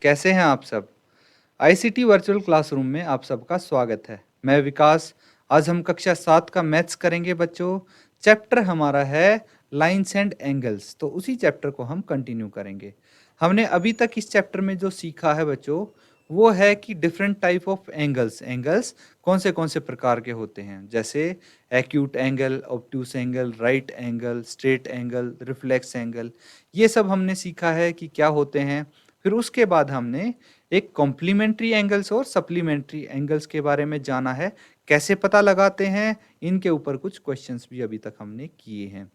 कैसे हैं आप सब? आईसीटी वर्चुअल क्लासरूम में आप सबका स्वागत है। मैं विकास। आज हम कक्षा 7 का मैथ्स करेंगे बच्चों। चैप्टर हमारा है लाइन्स एंड एंगल्स, तो उसी चैप्टर को हम कंटिन्यू करेंगे। हमने अभी तक इस चैप्टर में जो सीखा है बच्चों, वो है कि different type of angles angles कौन से प्रकार के होते हैं, जैसे acute angle, obtuse angle, right angle, straight angle, reflex angle. ये सब हमने सीखा है कि क्या होते हैं। फिर उसके बाद हमने एक कॉम्प्लीमेंट्री एंगल्स और सप्लीमेंट्री एंगल्स के बारे में जाना है, कैसे पता लगाते हैं। इनके ऊपर कुछ क्वेश्चंस भी अभी तक हमने किए हैं।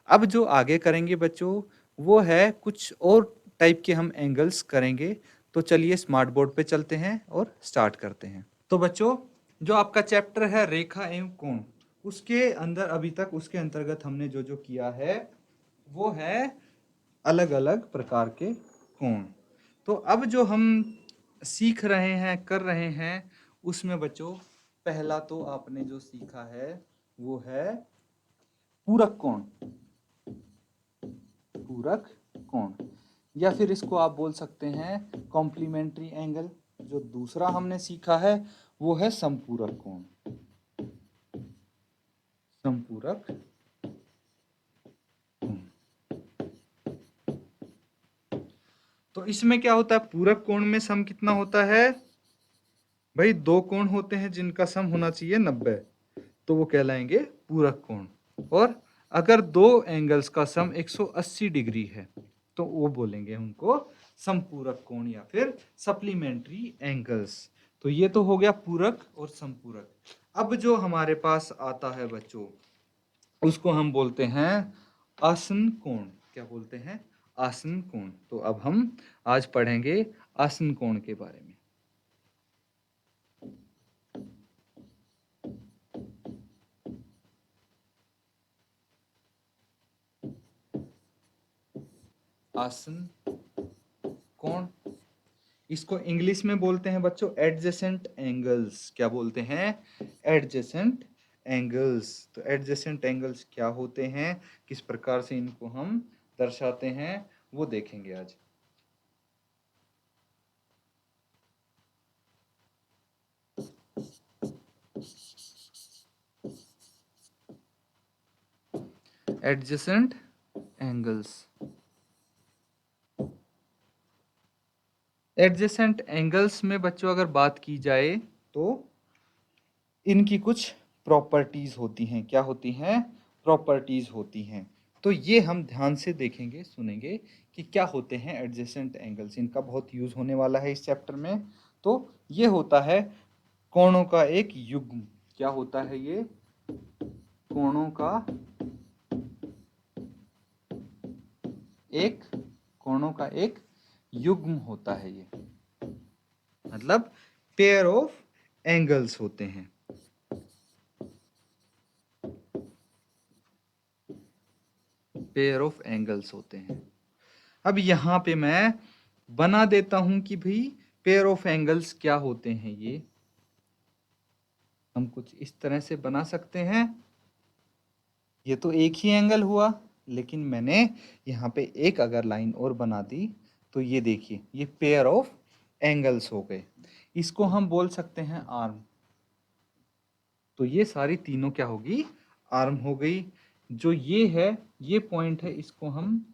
अब जो आगे करेंगे बच्चों, वो है कुछ और टाइप के हम एंगल्स करेंगे। तो चलिए स्मार्ट बोर्ड पे चलते हैं और स्टार्ट करते हैं। तो बच्चों, जो आपका चैप्टर है रेखा एवं कोण, उसके अंदर अभी तक उसके अंतर्गत हमने जो जो किया है वो है अलग अलग प्रकार के कोण। तो अब जो हम सीख रहे हैं, कर रहे हैं, उसमें बच्चों पहला तो आपने जो सीखा है वो है पूरक कोण। पूरक कोण, या फिर इसको आप बोल सकते हैं कॉम्प्लीमेंट्री एंगल। जो दूसरा हमने सीखा है वो है समपूरक कोण। समपूरक कोण। तो इसमें क्या होता है, पूरक कोण में सम कितना होता है भाई? दो कोण होते हैं जिनका सम होना चाहिए 90, तो वो कहलाएंगे पूरक कोण। और अगर दो एंगल्स का सम 180 डिग्री है तो वो बोलेंगे उनको समपूरक कोण या फिर सप्लीमेंट्री एंगल्स। तो ये तो हो गया पूरक और समपूरक। अब जो हमारे पास आता है बच्चों, उसको हम बोलते हैं आसन कोण। क्या बोलते हैं? आसन कोण। तो अब हम आज पढ़ेंगे आसन कोण के बारे में। आसन कोण, इसको इंग्लिश में बोलते हैं बच्चों एडजेसेंट एंगल्स। क्या बोलते हैं? Adjacent angles. तो एडजेसेंट एंगल्स क्या होते हैं, किस प्रकार से इनको हम दर्शाते हैं, वो देखेंगे आज। Adjacent angles. एडजेसेंट एंगल्स में बच्चों अगर बात की जाए तो इनकी कुछ प्रॉपर्टीज होती हैं। क्या होती हैं? प्रॉपर्टीज होती हैं। तो ये हम ध्यान से देखेंगे, सुनेंगे कि क्या होते हैं एडजेसेंट एंगल्स। इनका बहुत यूज होने वाला है इस चैप्टर में। तो ये होता है कोणों का एक युग्म। क्या होता है ये? कोणों का एक कोणों का एक युग्म होता है ये, मतलब पेयर ऑफ एंगल्स होते हैं। पेयर ऑफ एंगल्स होते हैं। अब यहाँ पे मैं बना देता हूं कि भाई पेयर ऑफ एंगल्स क्या होते हैं। ये हम कुछ इस तरह से बना सकते हैं। ये तो एक ही एंगल हुआ, लेकिन मैंने यहाँ पे एक अगर लाइन और बना दी तो ये देखिए, ये पेयर ऑफ एंगल्स हो गए। इसको हम बोल सकते हैं आर्म। तो ये सारी तीनों क्या होगी? आर्म हो गई। जो ये है, ये पॉइंट है, इसको हम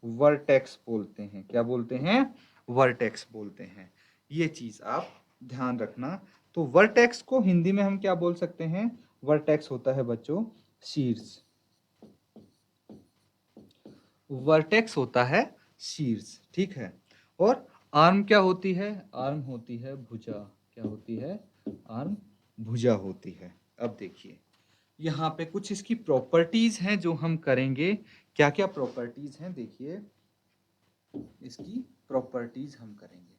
वर्टेक्स बोलते हैं। क्या बोलते हैं? वर्टेक्स बोलते हैं। ये चीज आप ध्यान रखना। तो वर्टेक्स को हिंदी में हम क्या बोल सकते हैं? वर्टेक्स होता है बच्चों शीर्ष। वर्टेक्स होता है शीर्ष, ठीक है। और आर्म क्या होती है? आर्म होती है भुजा। क्या होती है? आर्म भुजा होती है। अब देखिए, यहाँ पे कुछ इसकी प्रॉपर्टीज हैं जो हम करेंगे। क्या क्या प्रॉपर्टीज हैं देखिए, इसकी प्रॉपर्टीज हम करेंगे।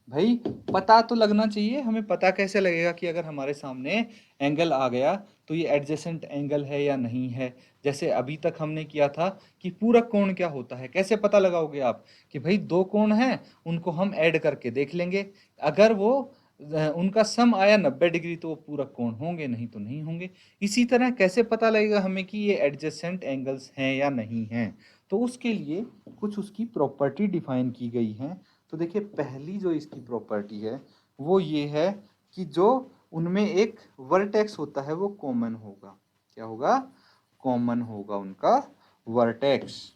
भाई पता तो लगना चाहिए। हमें पता कैसे लगेगा कि अगर हमारे सामने एंगल आ गया तो ये एडजेसेंट एंगल है या नहीं है? जैसे अभी तक हमने किया था कि पूरक कोण क्या होता है। कैसे पता लगाओगे आप कि भाई दो कोण हैं, उनको हम ऐड करके देख लेंगे। अगर वो उनका सम आया 90 डिग्री तो वो पूरक कोण होंगे, नहीं तो नहीं होंगे। इसी तरह कैसे पता लगेगा हमें कि ये एडजेसेंट एंगल्स हैं या नहीं हैं? तो उसके लिए कुछ उसकी प्रॉपर्टी डिफाइन की गई है। तो देखिए पहली जो इसकी प्रॉपर्टी है वो ये है कि जो उनमें एक वर्टेक्स होता है वो कॉमन होगा। क्या होगा? कॉमन होगा उनका वर्टेक्स।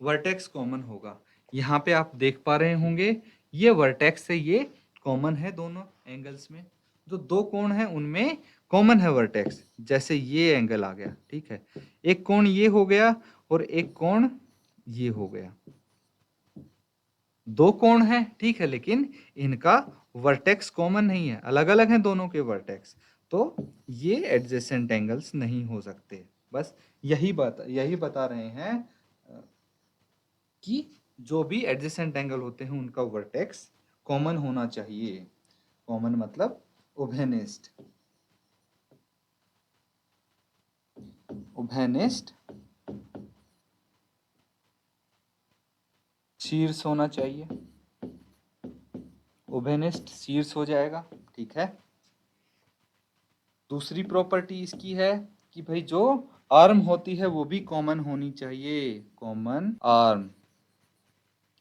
वर्टेक्स कॉमन होगा। यहाँ पे आप देख पा रहे होंगे ये वर्टेक्स है, ये कॉमन है दोनों एंगल्स में। जो दो कोण हैं उनमें कॉमन है वर्टेक्स। जैसे ये एंगल आ गया, ठीक है, एक कोण ये हो गया और एक कोण ये हो गया। दो कोण हैं, ठीक है, लेकिन इनका वर्टेक्स कॉमन नहीं है, अलग अलग हैं दोनों के वर्टेक्स। तो ये एडजेसेंट एंगल्स नहीं हो सकते। बस यही बता रहे हैं कि जो भी एडजेसेंट एंगल होते हैं उनका वर्टेक्स कॉमन होना चाहिए। कॉमन मतलब उभयनिष्ठ। उभयनिष्ठ शीर्ष होना चाहिए। उभयनिष्ठ शीर्ष हो जाएगा, ठीक है। दूसरी प्रॉपर्टी इसकी है कि भाई जो आर्म होती है वो भी कॉमन होनी चाहिए। कॉमन आर्म,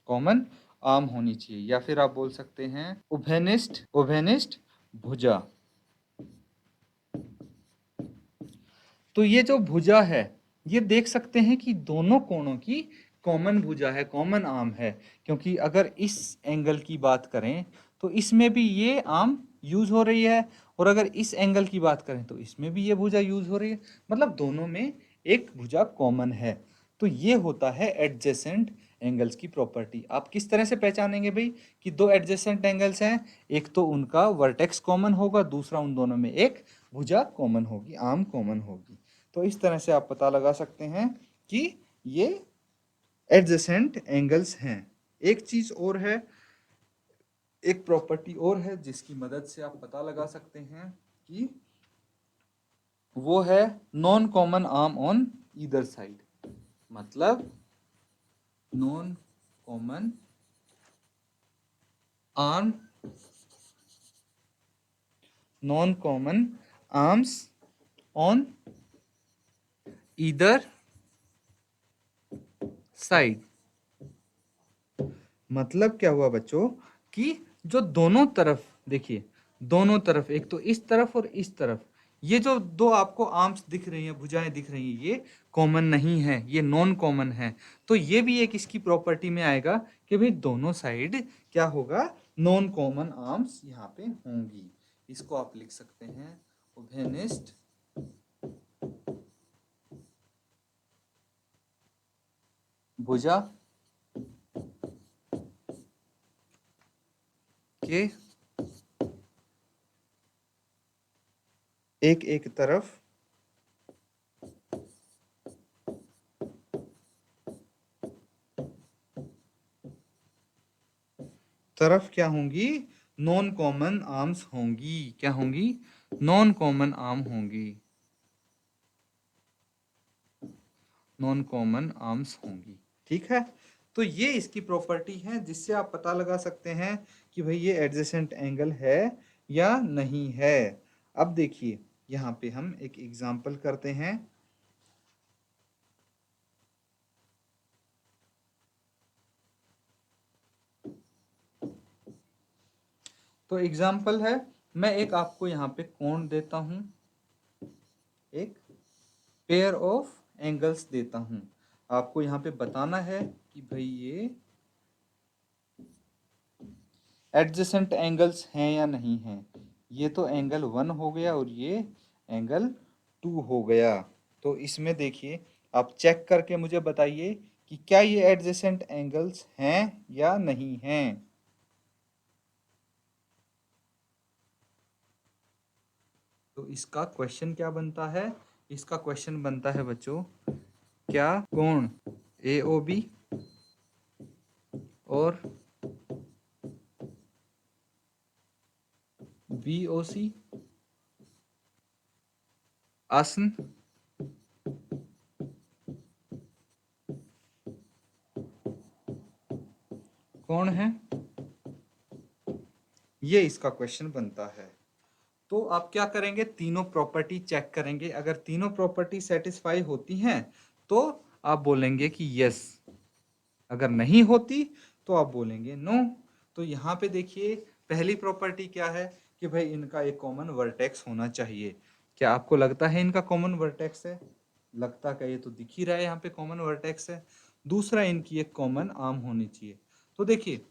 कॉमन आर्म होनी चाहिए, या फिर आप बोल सकते हैं उभयनिष्ठ भुजा। तो ये जो भुजा है ये देख सकते हैं कि दोनों कोणों की कॉमन भुजा है, कॉमन आर्म है। क्योंकि अगर इस एंगल की बात करें तो इसमें भी ये आर्म यूज हो रही है, और अगर इस एंगल की बात करें तो इसमें भी ये भुजा यूज हो रही है। मतलब दोनों में एक भुजा कॉमन है। तो ये होता है एडजेसेंट एंगल्स की प्रॉपर्टी। आप किस तरह से पहचानेंगे भाई कि दो एडजेसेंट एंगल्स हैं? एक तो उनका वर्टेक्स कॉमन होगा, दूसरा उन दोनों में एक भुजा कॉमन होगी, आर्म कॉमन होगी। तो इस तरह से आप पता लगा सकते हैं कि ये एडजेसेंट एंगल्स हैं। एक चीज और है, एक प्रॉपर्टी और है जिसकी मदद से आप पता लगा सकते हैं कि वो है non common arm on either side. मतलब non common arm, non common arms on either side. मतलब क्या हुआ बच्चों कि जो दोनों तरफ, देखिए दोनों तरफ, एक तो इस तरफ और इस तरफ, ये जो दो आपको आर्म्स दिख रही हैं, भुजाएं दिख रही हैं, ये कॉमन नहीं है, ये नॉन कॉमन है। तो ये भी एक इसकी प्रॉपर्टी में आएगा कि भाई दोनों साइड क्या होगा, नॉन कॉमन आर्म्स यहाँ पे होंगी। इसको आप लिख सकते हैं उभयनिष्ठ भुजा के एक एक तरफ क्या होंगी, नॉन कॉमन आर्म्स होंगी। क्या होंगी? नॉन कॉमन आर्म होंगी, नॉन कॉमन आर्म्स होंगी, ठीक है। तो ये इसकी प्रॉपर्टी है जिससे आप पता लगा सकते हैं कि भाई ये एडजेसेंट एंगल है या नहीं है। अब देखिए यहाँ पे हम एक एग्जांपल करते हैं। तो एग्जांपल है, मैं एक आपको यहाँ पे कोण देता हूं, एक पेयर ऑफ एंगल्स देता हूं। आपको यहाँ पे बताना है कि भाई ये एडजेसेंट एंगल्स हैं या नहीं हैं। ये तो एंगल 1 हो गया और ये एंगल 2 हो गया। तो इसमें देखिए आप चेक करके मुझे बताइए कि क्या ये एडजेसेंट एंगल्स हैं या नहीं हैं। तो इसका क्वेश्चन क्या बनता है? इसका क्वेश्चन बनता है बच्चों, क्या कोण AOB और BOC आसन कोण है? ये इसका क्वेश्चन बनता है। तो आप क्या करेंगे, तीनों प्रॉपर्टी चेक करेंगे। अगर तीनों प्रॉपर्टी सेटिस्फाई होती हैं तो आप बोलेंगे कि यस, अगर नहीं होती तो आप बोलेंगे नो। तो यहाँ पे देखिए पहली प्रॉपर्टी क्या है कि भाई इनका एक कॉमन वर्टेक्स होना चाहिए। क्या आपको लगता है इनका कॉमन वर्टेक्स है? लगता क्या, ये तो दिख ही रहा है यहाँ पे कॉमन वर्टेक्स है। दूसरा, इनकी एक कॉमन आर्म होनी चाहिए। तो देखिए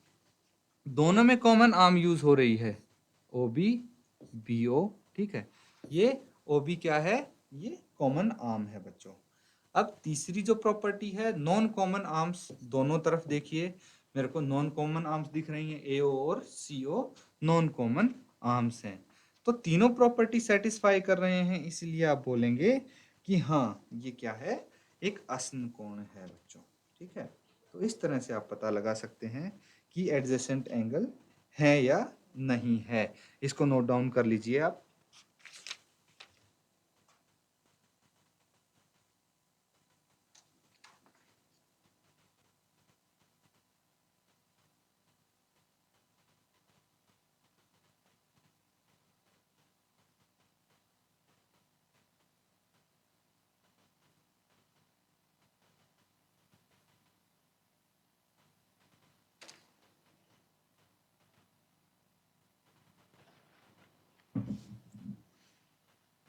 दोनों में कॉमन आर्म यूज हो रही है, ओ बी बी ओ, ठीक है। ये ओ बी क्या है, ये कॉमन आर्म है बच्चों। अब तीसरी जो प्रॉपर्टी है, नॉन कॉमन आर्म्स, दोनों तरफ देखिए मेरे को नॉन कॉमन आर्म्स दिख रही हैं, एओ और सीओ नॉन कॉमन आर्म्स हैं। तो तीनों प्रॉपर्टी सेटिस्फाई कर रहे हैं, इसलिए आप बोलेंगे कि हाँ ये क्या है, एक आसन कोण है बच्चों, ठीक है। तो इस तरह से आप पता लगा सकते हैं कि एडजेसेंट एंगल है या नहीं है। इसको नोट डाउन कर लीजिए आप।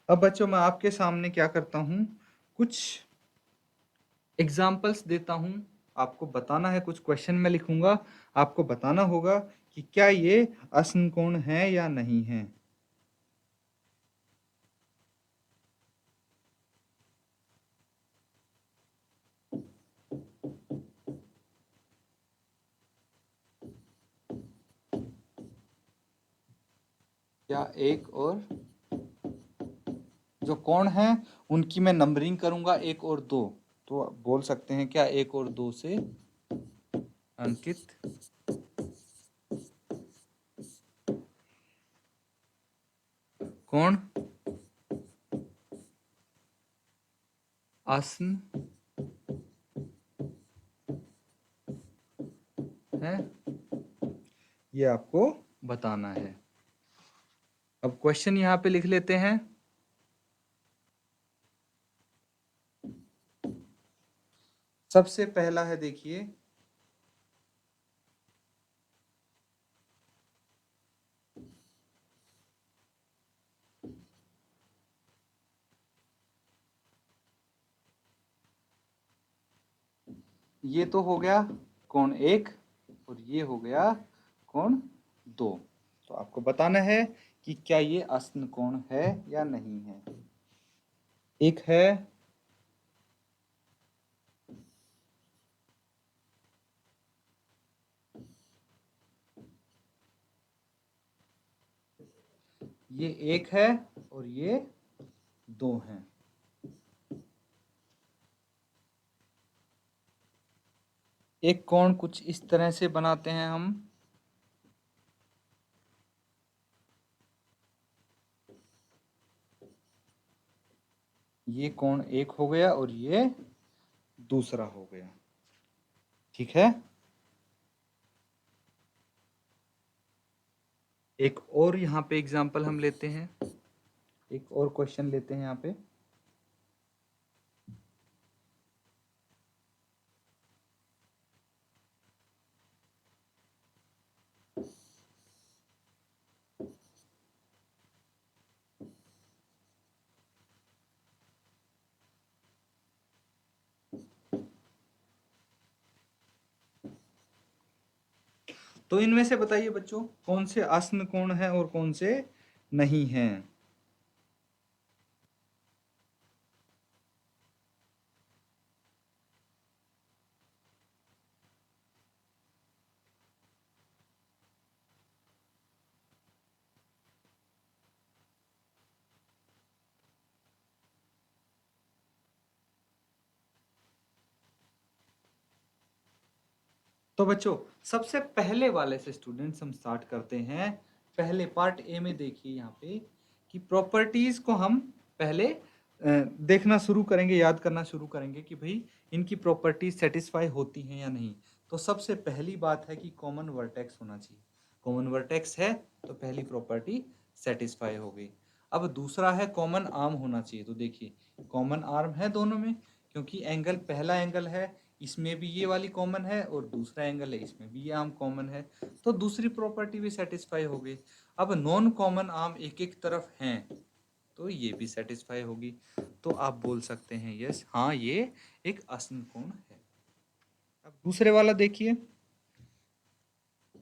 अब बच्चों मैं आपके सामने क्या करता हूं, कुछ एग्जाम्पल्स देता हूं। आपको बताना है, कुछ क्वेश्चन में लिखूंगा, आपको बताना होगा कि क्या ये असमकोण है या नहीं है। क्या एक और जो कोण है उनकी मैं नंबरिंग करूंगा, एक और दो, तो आप बोल सकते हैं क्या एक और दो से अंकित कोण आसन है, ये आपको बताना है। अब क्वेश्चन यहां पे लिख लेते हैं। सबसे पहला है देखिए, ये तो हो गया कोण एक और ये हो गया कोण दो। तो आपको बताना है कि क्या ये आसन कोण है या नहीं है। एक है ये, एक है और ये दो हैं। एक कोण कुछ इस तरह से बनाते हैं हम, ये कोण एक हो गया और ये दूसरा हो गया, ठीक है। एक और यहाँ पे एग्जांपल हम लेते हैं, एक और क्वेश्चन लेते हैं यहाँ पे। तो इनमें से बताइए बच्चों कौन से आसन कोण है और कौन से नहीं है। तो बच्चों सबसे पहले वाले से स्टूडेंट्स हम स्टार्ट करते हैं। पहले पार्ट ए में देखिए यहाँ पे कि प्रॉपर्टीज को हम पहले देखना शुरू करेंगे, याद करना शुरू करेंगे कि भाई इनकी प्रॉपर्टीज सेटिस्फाई होती हैं या नहीं। तो सबसे पहली बात है कि कॉमन वर्टेक्स होना चाहिए। कॉमन वर्टेक्स है तो पहली प्रॉपर्टी सेटिस्फाई हो गई। अब दूसरा है कॉमन आर्म होना चाहिए। तो देखिए कॉमन आर्म है दोनों में, क्योंकि एंगल पहला एंगल है इसमें भी ये वाली कॉमन है और दूसरा एंगल है इसमें भी ये आर्म कॉमन है, तो दूसरी प्रॉपर्टी भी सेटिस्फाई हो गई। अब नॉन कॉमन आर्म एक एक तरफ हैं तो ये भी सेटिस्फाई होगी, तो आप बोल सकते हैं यस हाँ ये एक असमकोण है। अब दूसरे वाला देखिए,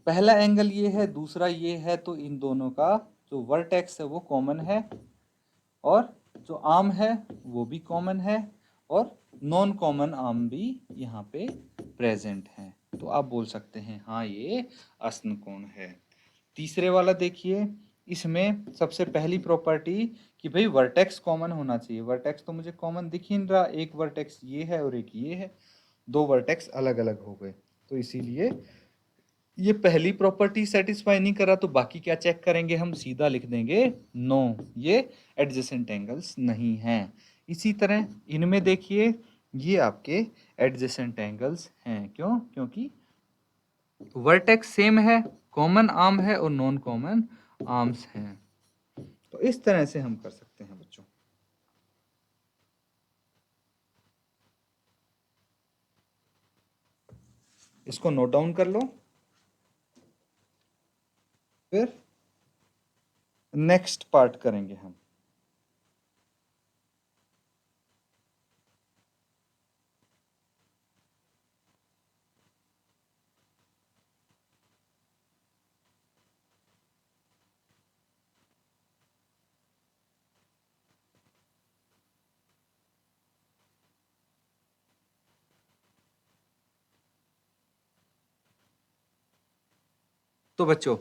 पहला एंगल ये है दूसरा ये है, तो इन दोनों का जो वर्टेक्स है वो कॉमन है और जो आर्म है वो भी कॉमन है और नॉन कॉमन आर्म भी यहाँ पे प्रेजेंट है, तो आप बोल सकते हैं हाँ ये असमकोण है। तीसरे वाला देखिए, इसमें सबसे पहली प्रॉपर्टी कि भाई वर्टेक्स कॉमन होना चाहिए। वर्टेक्स तो मुझे कॉमन दिख ही नहीं रहा, एक वर्टेक्स ये है और एक ये है, दो वर्टेक्स अलग अलग हो गए, तो इसीलिए ये पहली प्रॉपर्टी सेटिस्फाई नहीं करा, तो बाकी क्या चेक करेंगे हम, सीधा लिख देंगे नो ये एडजेसेंट एंगल्स नहीं हैं। इसी तरह इनमें देखिए ये आपके एडजेसेंट एंगल्स हैं, क्यों? क्योंकि वर्टेक्स सेम है, कॉमन आर्म है और नॉन कॉमन आर्म्स हैं। तो इस तरह से हम कर सकते हैं बच्चों। इसको नोट डाउन कर लो, फिर नेक्स्ट पार्ट करेंगे हम। तो बच्चों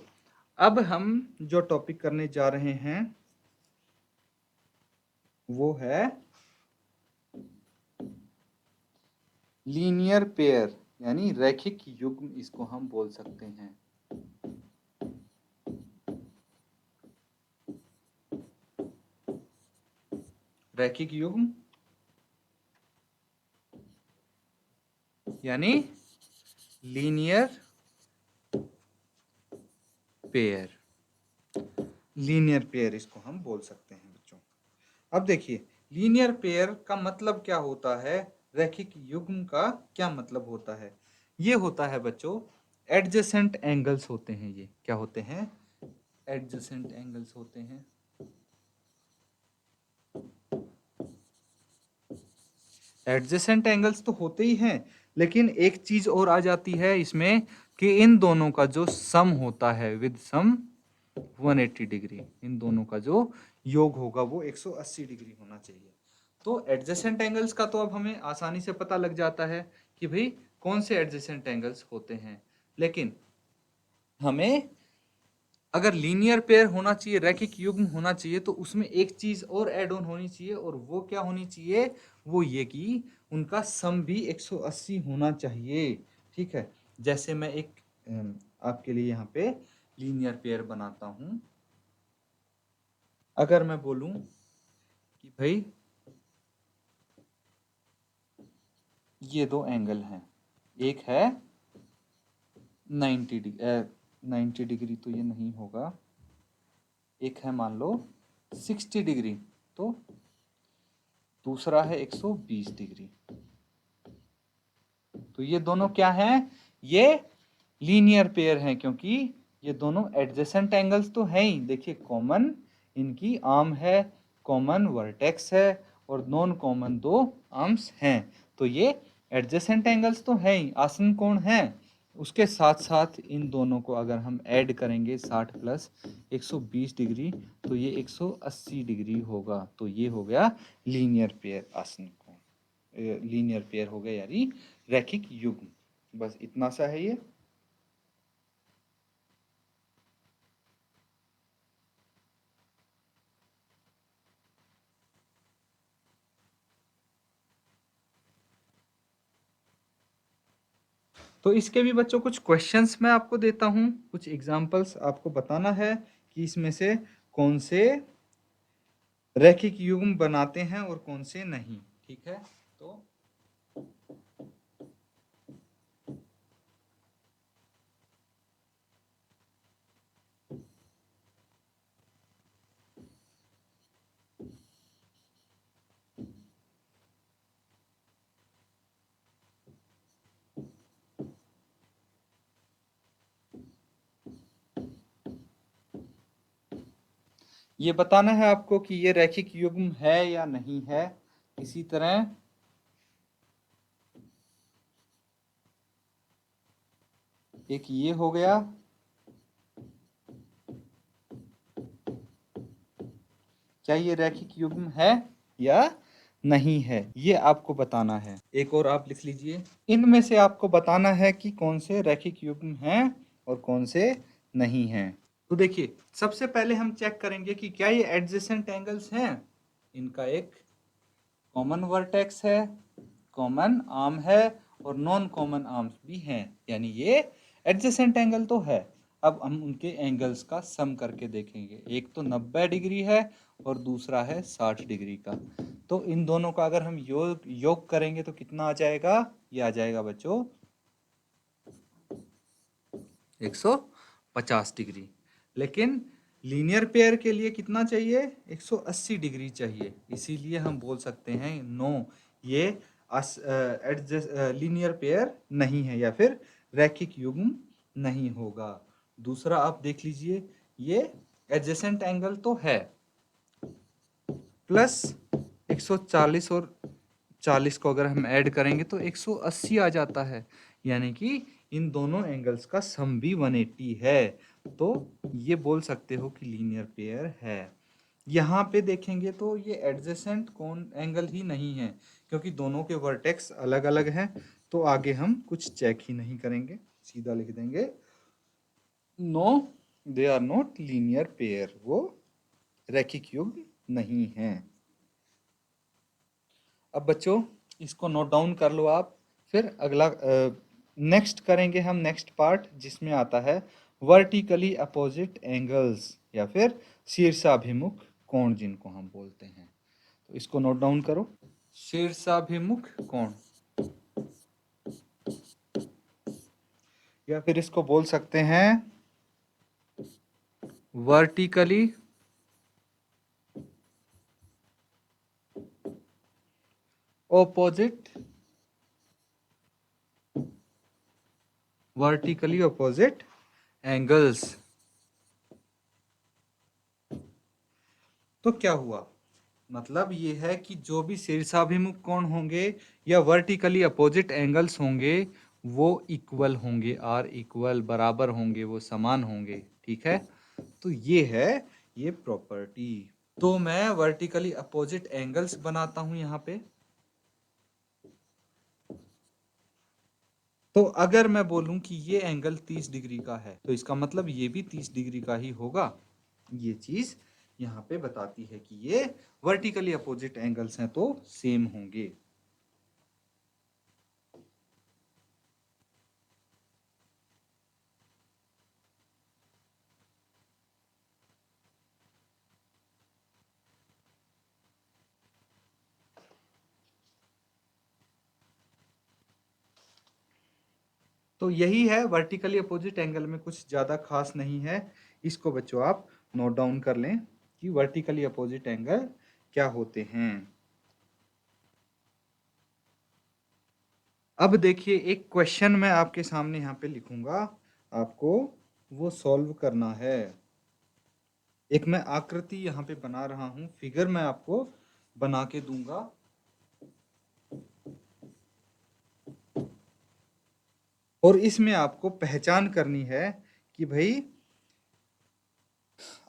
अब हम जो टॉपिक करने जा रहे हैं वो है लीनियर पेयर, यानी रैखिक युग्म इसको हम बोल सकते हैं। रैखिक युग्म यानी लीनियर पेयर, लीनियर पेयर इसको हम बोल सकते हैं बच्चों। अब देखिए लीनियर पेयर का मतलब क्या होता है, रैखिक युग्म का क्या मतलब होता है? ये होता है बच्चों एडजेसेंट एंगल्स होते हैं। ये क्या होते हैं? एडजेसेंट एंगल्स होते हैं। एडजेसेंट एंगल्स तो होते ही हैं, लेकिन एक चीज और आ जाती है इसमें कि इन दोनों का जो सम होता है विद सम 180 डिग्री, इन दोनों का जो योग होगा वो 180 डिग्री होना चाहिए। तो एडजेसेंट एंगल्स का तो अब हमें आसानी से पता लग जाता है कि भाई कौन से एडजेसेंट एंगल्स होते हैं, लेकिन हमें अगर लीनियर पेयर होना चाहिए, रैखिक युग्म होना चाहिए, तो उसमें एक चीज और ऐड ऑन होनी चाहिए, और वो क्या होनी चाहिए? वो ये कि उनका सम भी 180 होना चाहिए। ठीक है, जैसे मैं एक आपके लिए यहाँ पे लीनियर पेयर बनाता हूं। अगर मैं बोलूं कि भाई ये दो एंगल हैं, एक है 90 डिग्री, 90 डिग्री तो ये नहीं होगा, एक है मान लो 60 डिग्री, तो दूसरा है 120 डिग्री। तो ये दोनों क्या हैं? ये लीनियर पेयर हैं, क्योंकि ये दोनों एडजेसेंट एंगल्स तो हैं ही। देखिए कॉमन इनकी आर्म है, कॉमन वर्टेक्स है और नॉन कॉमन दो आर्म्स हैं, तो ये एडजेसेंट एंगल्स तो हैं ही, आसन कोण हैं। उसके साथ साथ इन दोनों को अगर हम ऐड करेंगे 60 प्लस 120 डिग्री, तो ये 180 डिग्री होगा। तो ये हो गया लीनियर पेयर आसन कोण, लीनियर पेयर हो गया यानी रैखिक युग्म। बस इतना सा है ये। तो इसके भी बच्चों कुछ क्वेश्चंस मैं आपको देता हूं, कुछ एग्जांपल्स आपको बताना है कि इसमें से कौन से रैखिक युग्म बनाते हैं और कौन से नहीं। ठीक है, तो ये बताना है आपको कि ये रैखिक युग्म है या नहीं है। इसी तरह एक ये हो गया, क्या ये रैखिक युग्म है या नहीं है, ये आपको बताना है। एक और आप लिख लीजिए, इनमें से आपको बताना है कि कौन से रैखिक युग्म हैं और कौन से नहीं हैं। तो देखिए, सबसे पहले हम चेक करेंगे कि क्या ये एडजेसेंट एंगल्स हैं। इनका एक कॉमन वर्टेक्स है, कॉमन आर्म है और नॉन कॉमन आर्म्स भी हैं, यानी ये एडजेसेंट एंगल तो है। अब हम उनके एंगल्स का सम करके देखेंगे। एक तो 90 डिग्री है और दूसरा है 60 डिग्री का। तो इन दोनों का अगर हम योग करेंगे तो कितना आ जाएगा? ये आ जाएगा बच्चों 150 डिग्री। लेकिन लीनियर पेयर के लिए कितना चाहिए? 180 डिग्री चाहिए। इसीलिए हम बोल सकते हैं नो, ये लीनियर पेयर नहीं है या फिर रैखिक युग्म नहीं होगा। दूसरा आप देख लीजिए, ये एडजेसेंट एंगल तो है, प्लस 140 और 40 को अगर हम ऐड करेंगे तो 180 आ जाता है, यानी कि इन दोनों एंगल्स का सम भी 180 है। तो ये बोल सकते हो कि लीनियर पेयर है। यहाँ पे देखेंगे तो ये एडजेसेंट कौन एंगल ही नहीं है, क्योंकि दोनों के वर्टेक्स अलग अलग हैं। तो आगे हम कुछ चेक ही नहीं करेंगे, सीधा लिख देंगे no, they are not linear pair, वो रैखिक युग्म नहीं है। अब बच्चों इसको नोट डाउन कर लो आप। फिर अगला नेक्स्ट करेंगे हम, नेक्स्ट पार्ट जिसमें आता है वर्टिकली अपोजिट एंगल्स या फिर शीर्षाभिमुख कोण जिनको हम बोलते हैं। तो इसको नोट डाउन करो, शीर्षाभिमुख कोण, या फिर इसको बोल सकते हैं vertically opposite, vertically opposite angles. तो क्या हुआ? मतलब ये है कि जो भी शीर्षाभिमुख कोण होंगे या वर्टिकली अपोजिट एंगल्स होंगे वो इक्वल होंगे, आर इक्वल, बराबर होंगे, वो समान होंगे। ठीक है, तो ये है ये प्रॉपर्टी। तो मैं वर्टिकली अपोजिट एंगल्स बनाता हूं यहाँ पे। तो अगर मैं बोलूं कि ये एंगल 30 डिग्री का है तो इसका मतलब ये भी 30 डिग्री का ही होगा। ये चीज यहाँ पे बताती है कि ये वर्टिकली अपोजिट एंगल्स हैं तो सेम होंगे। तो यही है, वर्टिकली अपोजिट एंगल में कुछ ज़्यादा खास नहीं है। इसको बच्चों आप नोट डाउन कर लें कि वर्टिकली अपोजिट एंगल क्या होते हैं। अब देखिए, एक क्वेश्चन मैं आपके सामने यहाँ पे लिखूंगा, आपको वो सॉल्व करना है। एक मैं आकृति यहाँ पे बना रहा हूँ, फिगर मैं आपको बना के दूंगा। और इसमें आपको पहचान करनी है कि भाई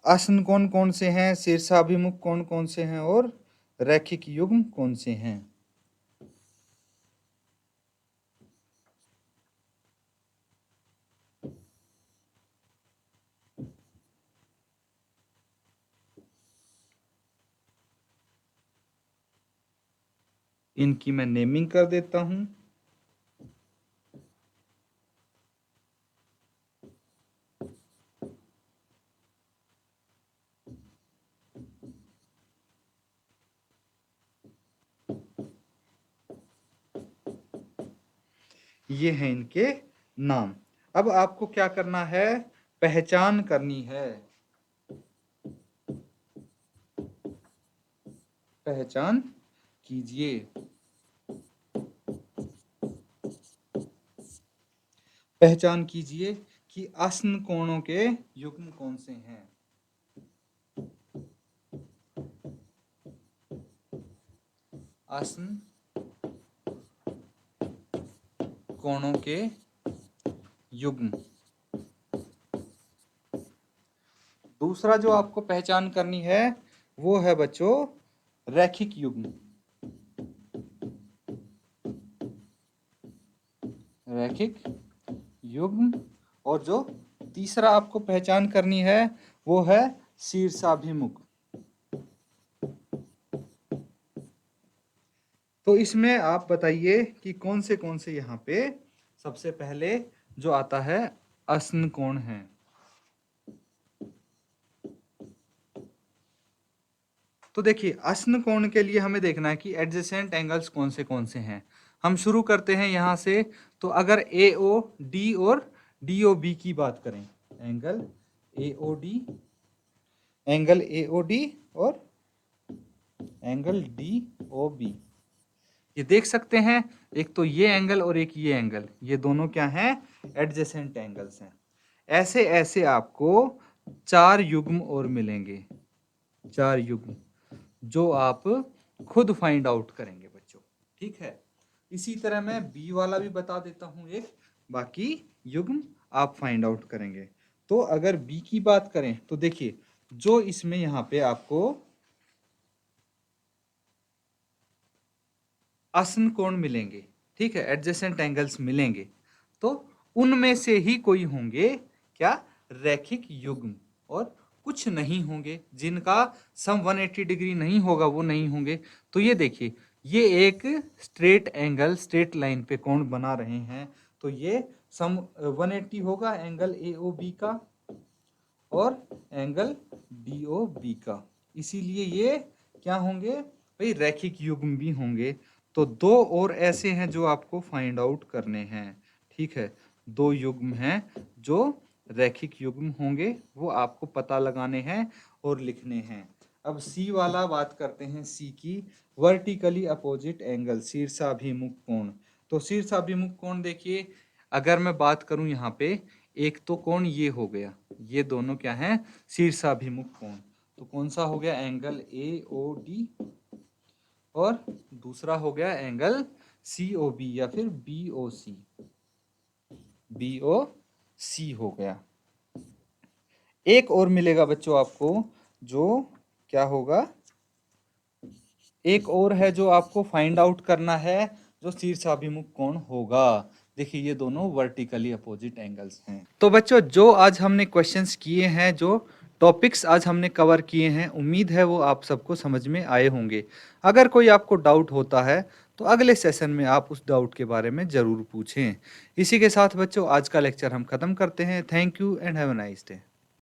आसन कौन कौन से हैं, शीर्षाभिमुख कौन कौन से हैं और रैखिक युग्म कौन से हैं। इनकी मैं नेमिंग कर देता हूं। ये हैं इनके नाम। अब आपको क्या करना है? पहचान करनी है, पहचान कीजिए। पहचान कीजिए कि आसन कोणों के युग्म कौन से हैं। आसन कोणों के युग्म। दूसरा जो आपको पहचान करनी है वो है बच्चों रैखिक युग्म। रैखिक युग्म। और जो तीसरा आपको पहचान करनी है वो है शीर्षाभिमुख। तो इसमें आप बताइए कि कौन से यहाँ पे सबसे पहले जो आता है आसन कोण है। तो देखिए आसन कोण के लिए हमें देखना है कि एडजेसेंट एंगल्स कौन से हैं। हम शुरू करते हैं यहाँ से। तो अगर ए ओ डी और डी ओ बी की बात करें, angle A O D, angle A O D और एंगल डी ओ बी, ये देख सकते हैं एक तो ये एंगल और एक ये एंगल, ये दोनों क्या हैं एडजेसेंट एंगल्स हैं। ऐसे ऐसे आपको 4 युग्म और मिलेंगे, 4 युग्म जो आप खुद फाइंड आउट करेंगे बच्चों। ठीक है, इसी तरह मैं बी वाला भी बता देता हूं एक, बाकी युग्म आप फाइंड आउट करेंगे। तो अगर बी की बात करें तो देखिए जो इसमें यहाँ पे आपको आसन कोण मिलेंगे, ठीक है, एडजेसेंट एंगल्स मिलेंगे, तो उनमें से ही कोई होंगे क्या रैखिक युग्म, और कुछ नहीं होंगे जिनका सम 180 डिग्री नहीं होगा, वो नहीं होंगे। तो ये देखिए ये एक स्ट्रेट एंगल स्ट्रेट लाइन पे कोण बना रहे हैं, तो ये सम 180 होगा एंगल ए ओ बी का और एंगल डी ओ बी का, इसीलिए ये क्या होंगे भाई रैखिक युग्म भी होंगे। तो 2 और ऐसे हैं जो आपको फाइंड आउट करने हैं। ठीक है, 2 युग्म हैं जो रैखिक युग्म होंगे, वो आपको पता लगाने हैं और लिखने हैं। अब सी वाला बात करते हैं, सी की वर्टिकली अपोजिट एंगल शीर्षाभिमुख कोण। तो शीर्षाभिमुख कोण देखिए अगर मैं बात करूं यहाँ पे, एक तो कोण ये हो गया, ये दोनों क्या हैं शीर्षाभिमुख कोण। तो कौन सा हो गया एंगल ए ओ डी और दूसरा हो गया एंगल सी ओ बी या फिर बी ओ सी, बी ओ सी हो गया। एक और मिलेगा बच्चों आपको जो क्या होगा, एक और है जो आपको फाइंड आउट करना है जो शीर्षाभिमुख कोण होगा। देखिए ये दोनों वर्टिकली अपोजिट एंगल्स हैं। तो बच्चों जो आज हमने क्वेश्चंस किए हैं, जो टॉपिक्स आज हमने कवर किए हैं, उम्मीद है वो आप सबको समझ में आए होंगे। अगर कोई आपको डाउट होता है तो अगले सेशन में आप उस डाउट के बारे में ज़रूर पूछें। इसी के साथ बच्चों आज का लेक्चर हम ख़त्म करते हैं। Thank you and have a nice day.